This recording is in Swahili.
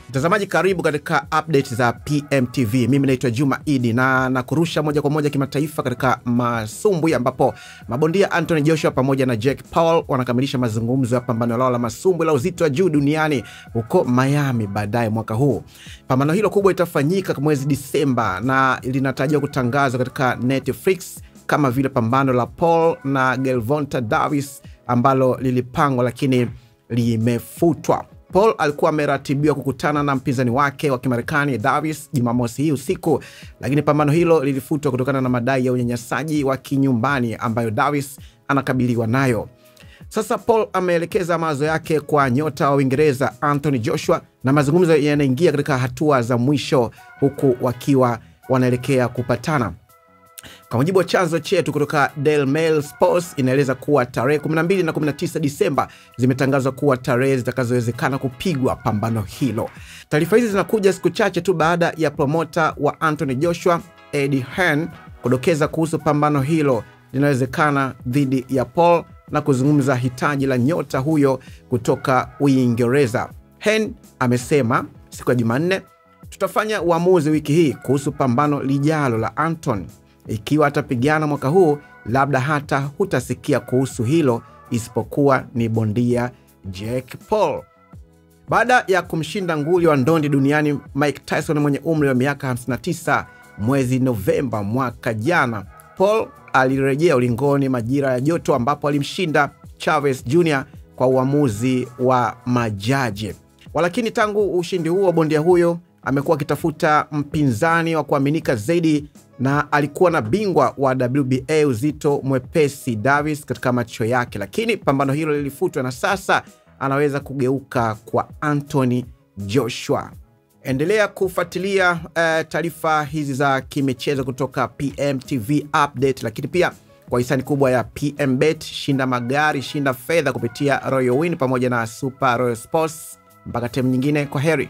Mtazamaji, karibu katika update za PMTV. Mimi naitwa Juma Idi na nakurusha moja kwa moja kimataifa katika masumbwi ambapo mabondia Anthony Joshua pamoja na Jake Paul wanakamilisha mazungumzo ya pambano lao la masumbwi la uzito wa juu duniani huko Miami baadaye mwaka huu. Pambano hilo kubwa itafanyika mwezi Disemba na linatarajiwa kutangazwa katika Netflix kama vile pambano la Paul na Gervonta Davis ambalo lilipangwa lakini limefutwa. Paul alikuwa ameratibiwa kukutana na mpinzani wake wa Kimarekani Davis Jumamosi hii usiku, lakini pambano hilo lilifutwa kutokana na madai ya unyanyasaji wa kinyumbani ambayo Davis anakabiliwa nayo. Sasa Paul ameelekeza mawazo yake kwa nyota wa Uingereza Anthony Joshua na mazungumzo yanaingia katika hatua za mwisho huku wakiwa wanaelekea kupatana. Kwa mujibu wa chanzo chetu kutoka Daily Mail Sports, inaeleza kuwa tarehe 12 na 19 Disemba zimetangazwa kuwa tarehe zitakazowezekana kupigwa pambano hilo. Taarifa hizi zinakuja siku chache tu baada ya promota wa Anthony Joshua, Eddie Hearn, kudokeza kuhusu pambano hilo linawezekana dhidi ya Paul na kuzungumza hitaji la nyota huyo kutoka Uingereza. Hearn amesema siku ya Jumanne, tutafanya uamuzi wiki hii kuhusu pambano lijalo la Anthony. Ikiwa atapigana mwaka huu, labda hata hutasikia kuhusu hilo isipokuwa ni bondia Jake Paul. Baada ya kumshinda nguli wa ndondi duniani Mike Tyson mwenye umri wa miaka 59 mwezi Novemba mwaka jana, Paul alirejea ulingoni majira ya joto ambapo alimshinda Chavez Jr. kwa uamuzi wa majaji. Walakini tangu ushindi huo, bondia huyo amekuwa akitafuta mpinzani wa kuaminika zaidi na alikuwa na bingwa wa WBA uzito mwepesi Davis katika macho yake, lakini pambano hilo lilifutwa na sasa anaweza kugeuka kwa Anthony Joshua. Endelea kufuatilia taarifa hizi za kimichezo kutoka PMTV Update, lakini pia kwa hisani kubwa ya PMBet, shinda magari, shinda fedha kupitia Royal Win pamoja na Super Royal Sports. Mpaka time nyingine, kwa heri.